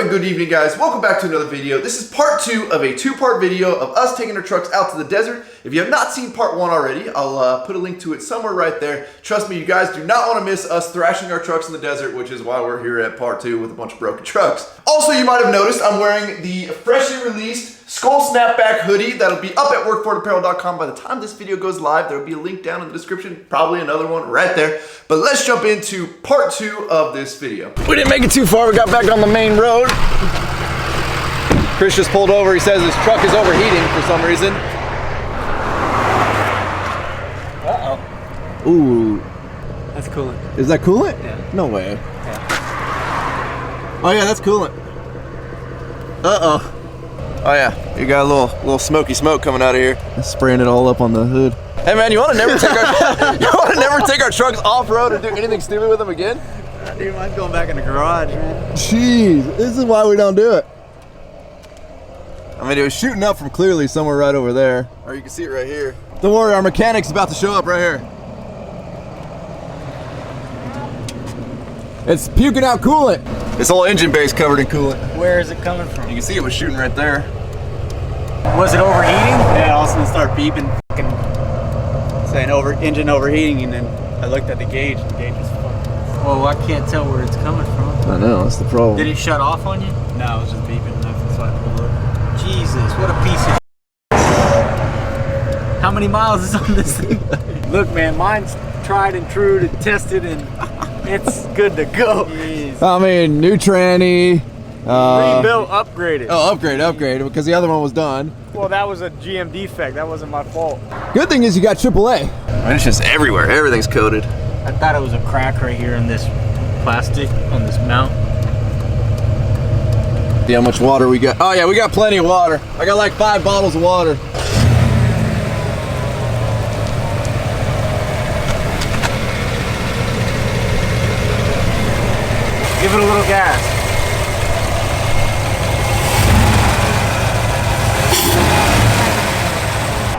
and good evening, guys? Welcome back to another video. This is part 2 of a 2-part video of us taking our trucks out to the desert. If you have not seen part 1 already, I'll put a link to it somewhere right there. Trust me, you guys do not want to miss us thrashing our trucks in the desert, which is why we're here at part 2 with a bunch of broken trucks. Also, you might have noticed I'm wearing the freshly released Skull Snapback hoodie that'll be up at workforapparel.com by the time this video goes live. There'll be a link down in the description, probably another one right there. But let's jump into part 2 of this video. We didn't make it too far. We got back on the main road. Chris just pulled over. He says his truck is overheating for some reason. Uh-oh. Ooh. That's coolant. Is that coolant? Yeah. No way. Yeah. Oh yeah, that's coolant. Uh-oh. Oh yeah, you got a little smoky smoke coming out of here. Spraying it all up on the hood. Hey man, you want to never take our trucks off road or do anything stupid with them again? Dude, mine's going back in the garage, man. Jeez, this is why we don't do it. I mean, it was shooting up from clearly somewhere right over there, or you can see it right here. Don't worry, our mechanic's about to show up right here. It's puking out coolant. This whole engine bay's covered in coolant. Where is it coming from? You can see it was shooting right there. Was it overheating? Yeah, all of a sudden it started beeping, saying engine overheating, and then I looked at the gauge, and the gauge was fucked. Well, I can't tell where it's coming from. I know, that's the problem. Did it shut off on you? No, it was just beeping, and that's why I pulled over. Jesus, what a piece of How many miles is on this thing? Look, man, mine's tried and true and tested, and it's good to go. Jeez. I mean, new tranny. Rebuilt, upgraded. Oh, upgraded, because the other one was done. Well, that was a GM defect. That wasn't my fault. Good thing is you got AAA. And it's just everywhere. Everything's coated. I thought it was a crack right here in this plastic, on this mount. See how much water we got. Oh yeah, we got plenty of water. I got like 5 bottles of water. Give it a little gas.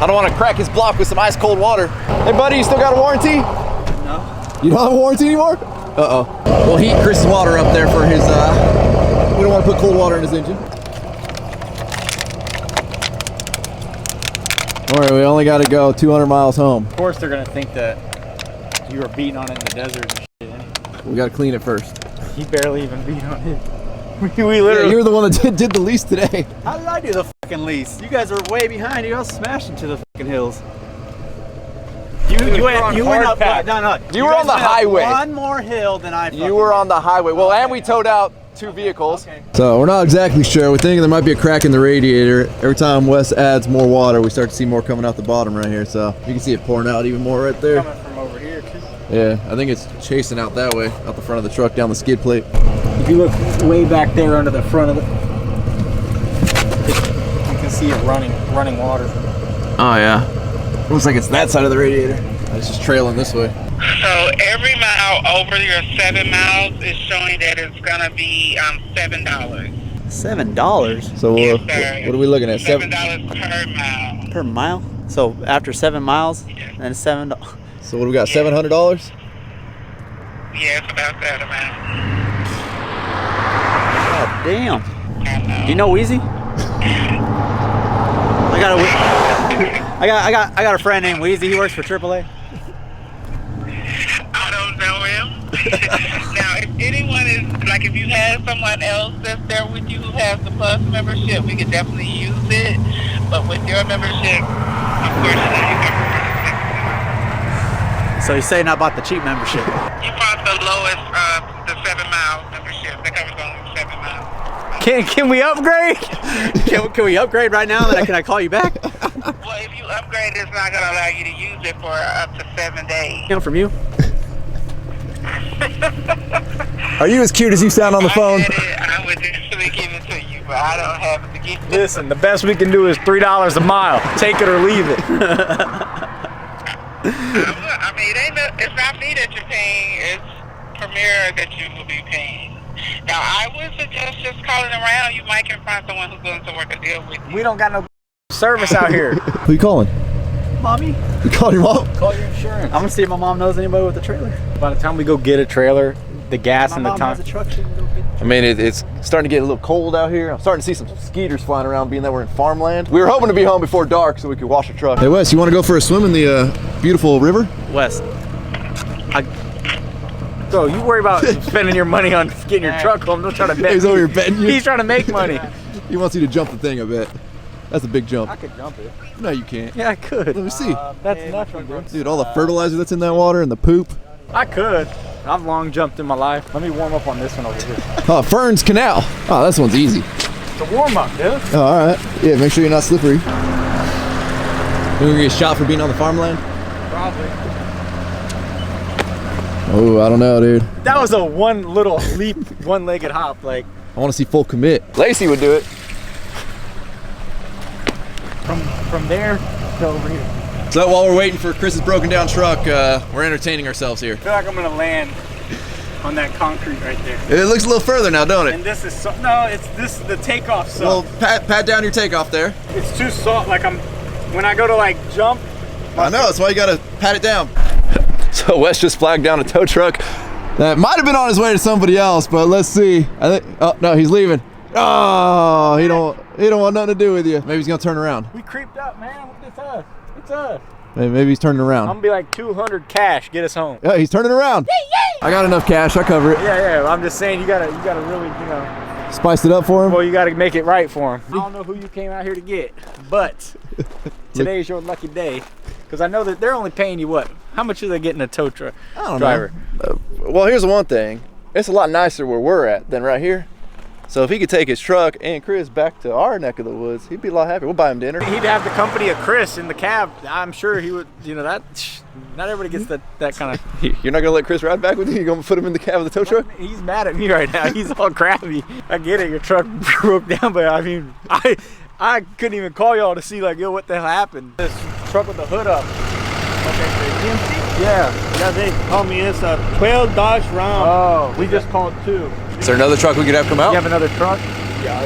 I don't want to crack his block with some ice cold water. Hey buddy, you still got a warranty? No. You don't have a warranty anymore? Uh-oh. We'll heat Chris's water up there for his, we don't want to put cold water in his engine. All right, we only got to go 200 miles home. Of course they're going to think that you were beating on it in the desert and shit. Anyway. We got to clean it first. He barely even beat on it. We literally. Yeah, you were the one that did the lease today. How did I do the fucking lease? You guys were way behind. You all smashed into the fucking hills. You went up. No. You were on the highway. One more hill than I. You were on the highway. Well, and we towed out 2 vehicles. Okay. So we're not exactly sure. We're thinking there might be a crack in the radiator. Every time Wes adds more water, we start to see more coming out the bottom right here. So you can see it pouring out even more right there. Coming from over here too. Yeah, I think it's chasing out that way, out the front of the truck, down the skid plate. If you look way back there under the front of it, you can see it running water. Oh yeah. Looks like it's that side of the radiator. It's just trailing this way. So every mile over your 7 miles is showing that it's gonna be $7. $7? So Yes, what are we looking at? $7 per mile. Per mile? So after 7 miles, Yes. then $7. So what do we got? $700? Yes, about that amount. God damn. I know. Do you know Wheezy? I got a friend named Wheezy. He works for AAA. I don't know him. Now, if anyone is, like if you have someone else that's there with you who has the Plus membership, we could definitely use it. But with your membership, unfortunately, So he's saying I bought the cheap membership. you bought the lowest, the 7-mile membership. That covers only 7 miles. Can we upgrade? Can we upgrade right now? Then can I call you back? Well, if you upgrade, it's not going to allow you to use it for up to 7 days. Come from you. Are you as cute as you sound on the phone? I would definitely give it to you, but I don't have it to give you. Listen, the best we can do is $3 a mile. Take it or leave it. I mean, it's not me that you're paying. It's Premier that you will be paying. Now, I would suggest just calling around. You might can find someone who's willing to work a deal with you. We don't got no service out here. Who you calling? Mommy. You calling your mom? Call your insurance. I'm gonna see if my mom knows anybody with a trailer. By the time we go get a trailer, the gas and the time. My mom has a truck, she can go I mean, it's starting to get a little cold out here. I'm starting to see some skeeters flying around, being that we're in farmland. We were hoping to be home before dark so we could wash the truck. Hey Wes, you want to go for a swim in the beautiful river? Wes, bro, you worry about spending your money on getting your truck home. Don't try to bet. He's over here betting you. He's trying to make money. He wants you to jump the thing, I bet. That's a big jump. I could jump it. No, you can't. Yeah, I could. Let me see. That's nothing, dude. Dude, all the fertilizer that's in that water and the poop. I could. I've long jumped in my life. Let me warm up on this one over here. Oh, Fern's Canal. Oh, this one's easy. It's a warm up, dude. Oh, all right. Yeah, make sure you're not slippery. You're gonna get shot for being on the farmland? Probably. Oh, I don't know, dude. That was a one little leap, one-legged hop. Like, I want to see full commit. Lacey would do it. from there to over here. So while we're waiting for Chris's broken down truck, we're entertaining ourselves here. I feel like I'm gonna land on that concrete right there. It looks a little further now, don't it? And this is no, it's the takeoff sucks. Well, pat down your takeoff there. It's too soft. Like when I go to like jump. I know, that's why you gotta pat it down. So Wes just flagged down a tow truck that might have been on his way to somebody else, but let's see. I think. Oh no, he's leaving. Oh, he don't want nothing to do with you. Maybe he's gonna turn around. We creeped up, man. Look at us. It's us. Maybe he's turning around. I'm gonna be like 200 cash. Get us home. Yeah, he's turning around. I got enough cash. I cover it. Yeah. I'm just saying you gotta really, Spice it up for him. Well, you gotta make it right for him. I don't know who you came out here to get, but today's your lucky day. Because I know that they're only paying you what? How much are they getting a tow truck driver? Well, here's the one thing. It's a lot nicer where we're at than right here. So if he could take his truck and Chris back to our neck of the woods, he'd be a lot happier. We'll buy him dinner. He'd have the company of Chris in the cab. I'm sure he would, that, not everybody gets that kind of. You're not going to let Chris ride back with you? You're going to put him in the cab of the tow truck? He's mad at me right now. He's all crabby. I get it, your truck broke down, but I mean, I couldn't even call y'all to see like, yo, what the hell happened? This truck with the hood up. Okay, for GMC? Yeah, they told me it's a 12 Dodge Ram. Oh, we just called 2. Is there another truck we could have come out? You have another truck? Yeah,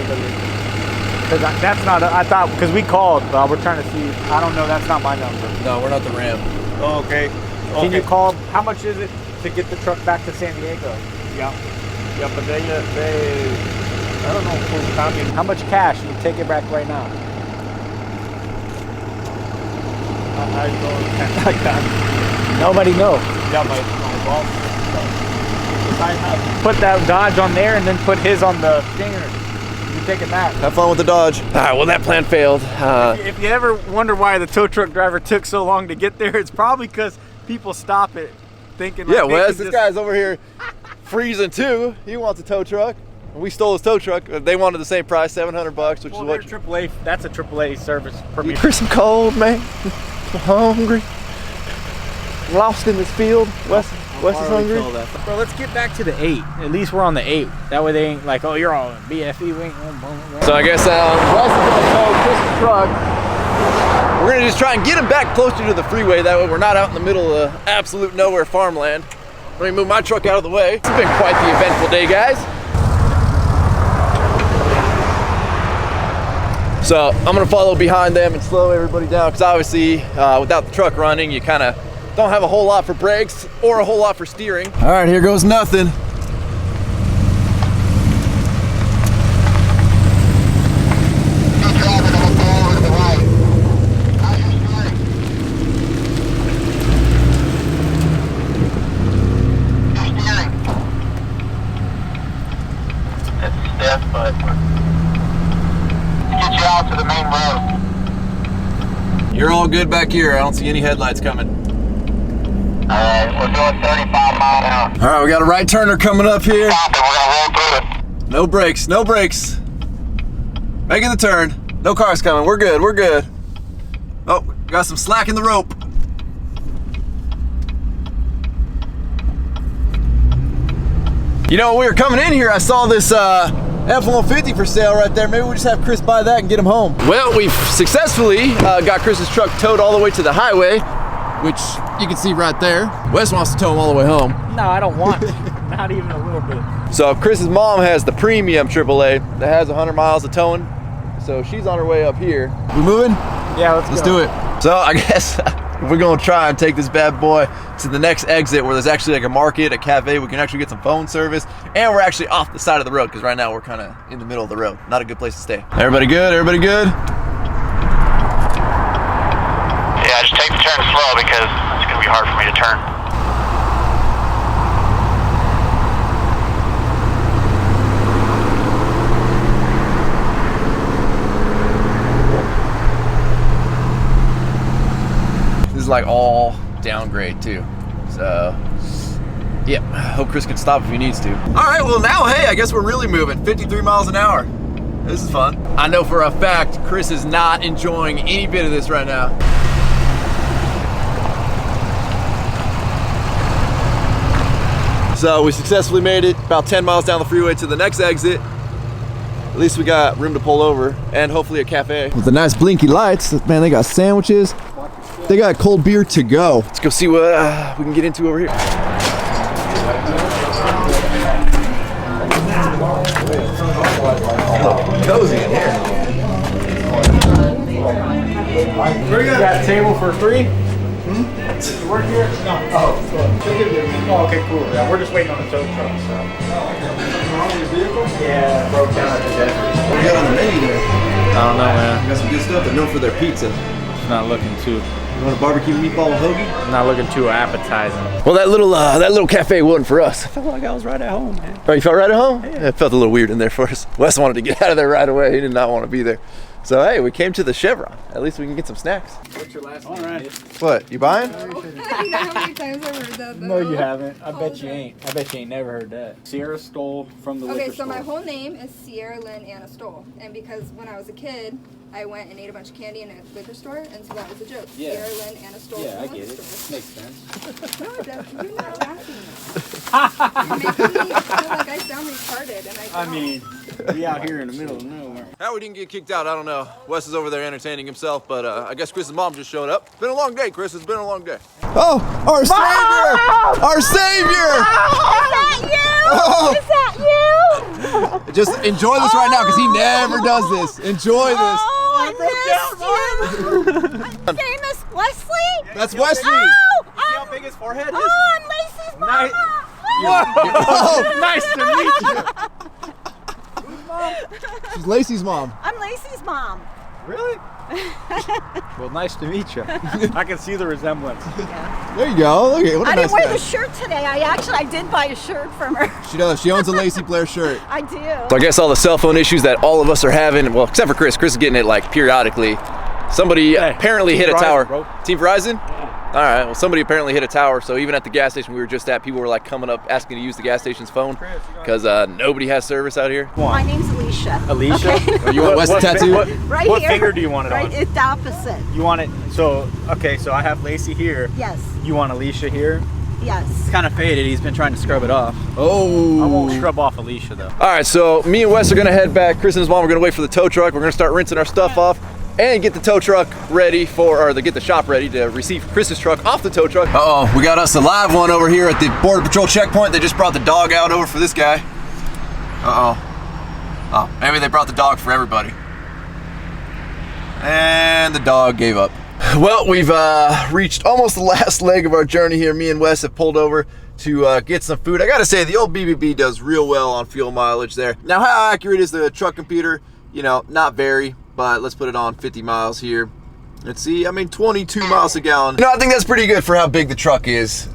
because that's not, I thought, because we called, but we're trying to see, I don't know, that's not my number. No, we're not the Ram. Oh, okay. Can you call, how much is it to get the truck back to San Diego? Yeah, but they I don't know full time. How much cash? You take it back right now. I don't like that. Nobody knows. Yeah, my boss. Put that Dodge on there and then put his on the Stinger. You take it back. Have fun with the Dodge. All right, well, that plan failed. If you ever wonder why the tow truck driver took so long to get there, it's probably because people stop it thinking Yeah, like Wes, this guy's over here freezing too. He wants a tow truck. We stole his tow truck. They wanted the same price, $700, which is what. AAA. That's a AAA service. Chris, I'm cold, man. I'm hungry. Lost in this field. Wes is hungry. Bro, let's get back to the 8. At least we're on the 8. That way they ain't like, oh, you're on BFE. We ain't. So I guess Wes is gonna tow Chris's truck. We're gonna just try and get him back closer to the freeway. That way we're not out in the middle of absolute nowhere farmland. Let me move my truck out of the way. It's been quite the eventful day, guys. So I'm gonna follow behind them and slow everybody down because obviously without the truck running, you kind of don't have a whole lot for brakes or a whole lot for steering. All right, here goes nothing. To the main road. You're all good back here. I don't see any headlights coming. Alright, we're doing 35 miles an hour. All right, we got a right turner coming up here. Stop it, we're gonna roll through it. No brakes, no brakes. Making the turn. No cars coming. We're good, we're good. Oh, got some slack in the rope. You know, when we were coming in here, I saw this F-150 for sale right there. Maybe we just have Chris buy that and get him home. Well, we've successfully got Chris's truck towed all the way to the highway, which you can see right there. Wes wants to tow him all the way home. No, I don't want to. Not even a little bit. So Chris's mom has the premium AAA that has 100 miles of towing. So she's on her way up here. We moving? Yeah, let's do it. So I guess We're gonna try and take this bad boy to the next exit where there's actually like a market, a cafe. We can actually get some phone service, and we're actually off the side of the road because right now we're kind of in the middle of the road. Not a good place to stay. Everybody good? Everybody good? Yeah, just take the turn slow because it's gonna be hard for me to turn. Like all downgrade too, so yeah, hope Chris can stop if he needs to. All right, well now, hey, I guess we're really moving. 53 miles an hour. This is fun. I know for a fact Chris is not enjoying any bit of this right now. So we successfully made it about 10 miles down the freeway to the next exit. At least we got room to pull over and hopefully a cafe with the nice blinky lights. Man, they got sandwiches. They got cold beer to go. Let's go see what we can get into over here. Oh, cozy in here. Where you got a table for free? You work here? No. Oh, okay, cool. Yeah, we're just waiting on the tow truck, so. Wrong with your vehicle? Yeah, broke down at the desert. What do you got on the menu there? I don't know, man. Got some good stuff. They're known for their pizza. It's not looking too. You want a barbecue meatball with hoagie? Not looking too appetizing. Well, that little cafe wasn't for us. I felt like I was right at home, man. Oh, you felt right at home? Yeah, it felt a little weird in there for us. Wes wanted to get out of there right away. He did not want to be there. So, hey, we came to the Chevron. At least we can get some snacks. What's your last name? All right. What, you buying? You know how many times I've heard that though? No, you haven't. I bet you ain't. I bet you ain't never heard that. Sierra Stoll from the liquor Okay, so store. my whole name is Sierra Lynn Anna Stoll. And because when I was a kid, I went and ate a bunch of candy in a liquor store, and so that was a joke. Yeah. Sierra Lynn Anna Stoll Yeah, I from the get liquor it. store. Makes sense. No, it doesn't. You're not laughing. You're making me feel like I sound retarded, and I don't. I mean, we out here in the middle of nowhere. How we didn't get kicked out, I don't know. Wes is over there entertaining himself, but I guess Chris's mom just showed up. It's been a long day, Chris. It's been a long day. Oh, our savior! Our savior! Is that you? Just enjoy this right now, because he never does this. Enjoy this. Oh, I missed you. Famous Wesley? That's Wesley. Oh, See how big his forehead is? oh, I'm Lacey's mama. Oh, Nice to meet you. she's Lacey's mom. I'm Lacey's mom. Really? Well, nice to meet you. I can see the resemblance. There you go. Look at what a I nice didn't wear guy. the shirt today. I did buy a shirt from her. She does. She owns a Lacey Blair shirt. I do. So I guess all the cell phone issues that all of us are having, well, except for Chris. Chris is getting it like periodically. Somebody apparently hit a Verizon, tower. bro. Team Verizon? All right, well, somebody apparently hit a tower, so even at the gas station we were just at, people were like coming up asking to use the gas station's phone because nobody has service out here. My name's Alicia. Alicia? Okay. Oh, you want Wes tattoo? Right what here. finger do you want it right, on? it's the opposite. You want it, so I have Lacey here. Yes. You want Alicia here? Yes. It's kind of faded. He's been trying to scrub it off. Oh. I won't scrub off Alicia though. All right, so me and Wes are gonna head back. Chris and his mom are gonna wait for the tow truck. We're gonna start rinsing our stuff off and get the tow truck ready get the shop ready to receive Chris's truck off the tow truck. Uh-oh, we got us a live one over here at the Border Patrol checkpoint. They just brought the dog out over for this guy. Uh-oh. Oh, maybe they brought the dog for everybody. And the dog gave up. Well, we've reached almost the last leg of our journey here. Me and Wes have pulled over to get some food. I gotta say, the old BBB does real well on fuel mileage there. Now, how accurate is the truck computer? You know, not very, but let's put it on 50 miles here. Let's see, I mean, 22 miles a gallon. You know, I think that's pretty good for how big the truck is.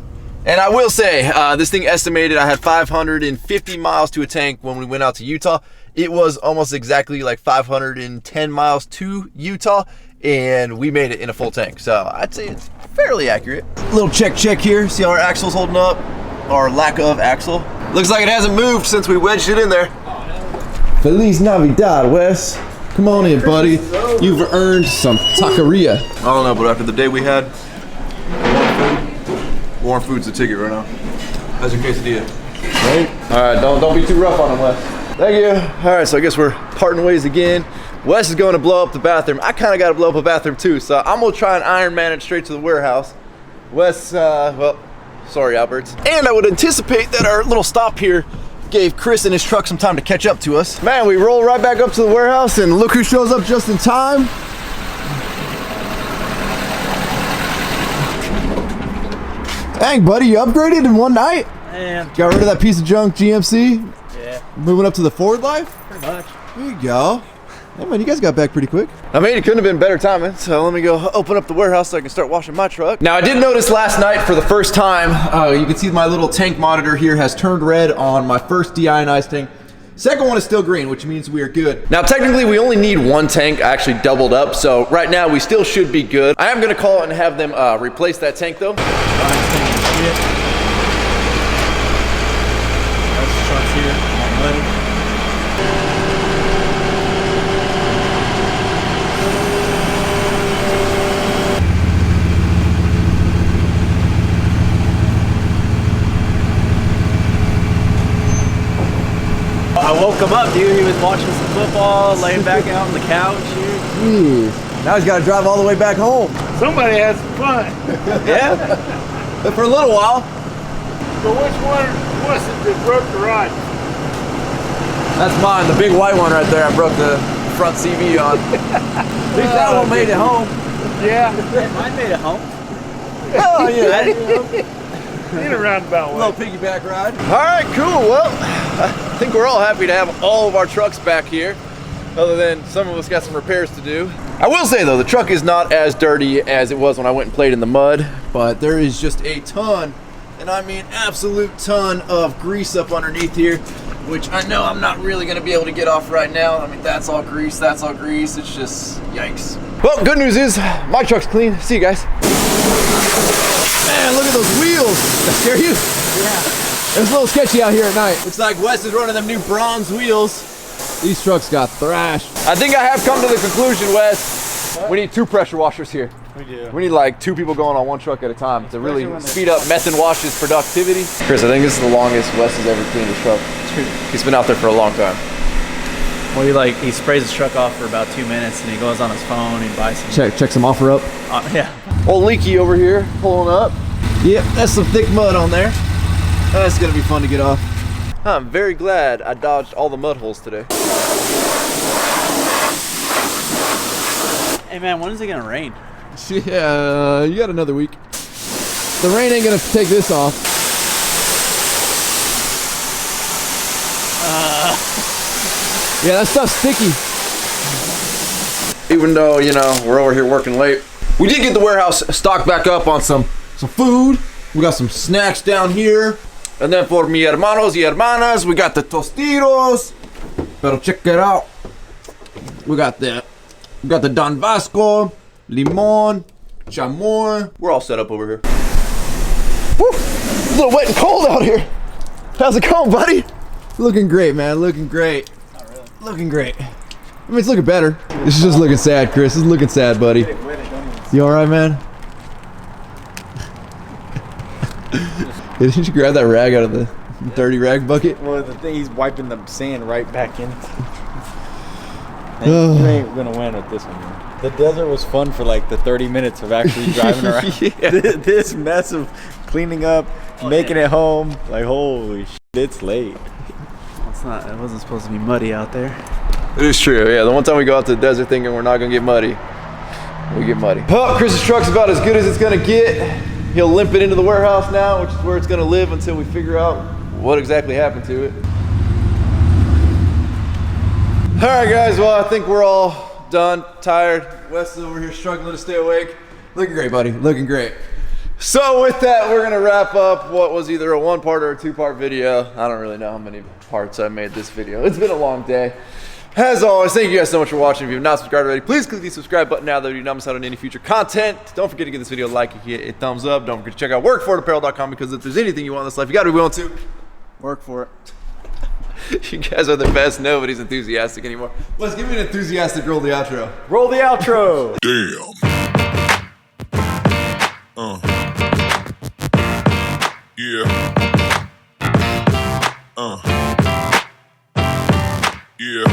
And I will say, this thing estimated I had 550 miles to a tank when we went out to Utah. It was almost exactly like 510 miles to Utah, and we made it in a full tank. So I'd say it's fairly accurate. Little check here, see how our axle's holding up, or lack of axle. Looks like it hasn't moved since we wedged it in there. Feliz Navidad, Wes. Come on in, buddy. You've earned some taqueria. I don't know, but after the day we had, warm food's the ticket right now. How's your quesadilla? Right? All right, don't be too rough on him, Wes. Thank you. All right, so I guess we're parting ways again. Wes is going to blow up the bathroom. I kind of got to blow up a bathroom too, so I'm going to try and Iron Man it straight to the warehouse. Wes, well, sorry, Alberts. And I would anticipate that our little stop here gave Chris and his truck some time to catch up to us. Man, we roll right back up to the warehouse, and look who shows up just in time. Dang, buddy, you upgraded in one night? Man. Got rid of that piece of junk GMC? Yeah. Moving up to the Ford life? Pretty much. There you go. Hey man, you guys got back pretty quick. I mean, it couldn't have been better timing, so let me go open up the warehouse so I can start washing my truck. Now, I did notice last night for the first time, you can see my little tank monitor here has turned red on my first deionized tank. Second one is still green, which means we are good. Now, technically, we only need one tank. I actually doubled up, so right now we still should be good. I am gonna call and have them replace that tank though. Trucks here, money. I woke him up, dude. He was watching some football, laying back out on the couch here. Jeez. Now he's got to drive all the way back home. Somebody has some fun. Yeah. But for a little while. So which one was it that broke the rod? That's mine, the big white one right there. I broke the front CV on. At least that one made it home. Yeah. Mine made it home. Oh yeah. In a roundabout way. Little piggyback ride. All right, cool. Well, I think we're all happy to have all of our trucks back here, other than some of us got some repairs to do. I will say though, the truck is not as dirty as it was when I went and played in the mud, but there is just a ton, and I mean absolute ton of grease up underneath here, which I know I'm not really gonna be able to get off right now. I mean, that's all grease, that's all grease. It's just, yikes. Well, good news is my truck's clean. See you guys. Man, look at those wheels. Did that scare you? Yeah. It's a little sketchy out here at night. Looks like Wes is running them new bronze wheels. These trucks got thrashed. I think I have come to the conclusion, Wes. We need 2 pressure washers here. We do. We need like 2 people going on one truck at a time to really speed up method wash's productivity. Chris, I think this is the longest Wes has ever cleaned his truck. He's been out there for a long time. Well, he sprays his truck off for about 2 minutes, and he goes on his phone and buys some. Check some offer up. Yeah. Old Leaky over here pulling up. Yep, that's some thick mud on there. That's gonna be fun to get off. I'm very glad I dodged all the mud holes today. Hey man, when is it gonna rain? Yeah, you got another week. The rain ain't gonna take this off. Yeah, that stuff's sticky. Even though, you know, we're over here working late, we did get the warehouse stocked back up on some food. We got some snacks down here. And then for mi hermanos y hermanas, we got the tostitos. Pero check it out. We got the Don Vasco, limon, chamoy. We're all set up over here. Woo! A little wet and cold out here. How's it going, buddy? Looking great, man. Looking great. Not really. Looking great. I mean, it's looking better. This is just looking sad, Chris. This is looking sad, buddy. You all right, man? Didn't you grab that rag out of the dirty rag bucket? Well, the thing, he's wiping the sand right back in. You ain't gonna win with this one, man. The desert was fun for like the 30 minutes of actually driving around. Yeah. This mess of cleaning up, making it home, like holy shit, it's late. It wasn't supposed to be muddy out there. It is true, yeah. The one time we go out to the desert thinking we're not gonna get muddy, we get muddy. Oh, Chris's truck's about as good as it's gonna get. He'll limp it into the warehouse now, which is where it's gonna live until we figure out what exactly happened to it. All right, guys, well, I think we're all done, tired. Wes is over here struggling to stay awake. Looking great, buddy, looking great. So with that, we're gonna wrap up what was either a 1-part or a 2-part video. I don't really know how many parts I made this video. It's been a long day. As always, thank you guys so much for watching. If you have not subscribed already, please click the subscribe button now that you do not miss out on any future content. Don't forget to give this video a like and hit a thumbs up. Don't forget to check out workforapparel.com because if there's anything you want in this life, you gotta be willing to work for it. You guys are the best. Nobody's enthusiastic anymore. Let's give me an enthusiastic roll the outro. Roll the outro. Damn. Yeah. Yeah.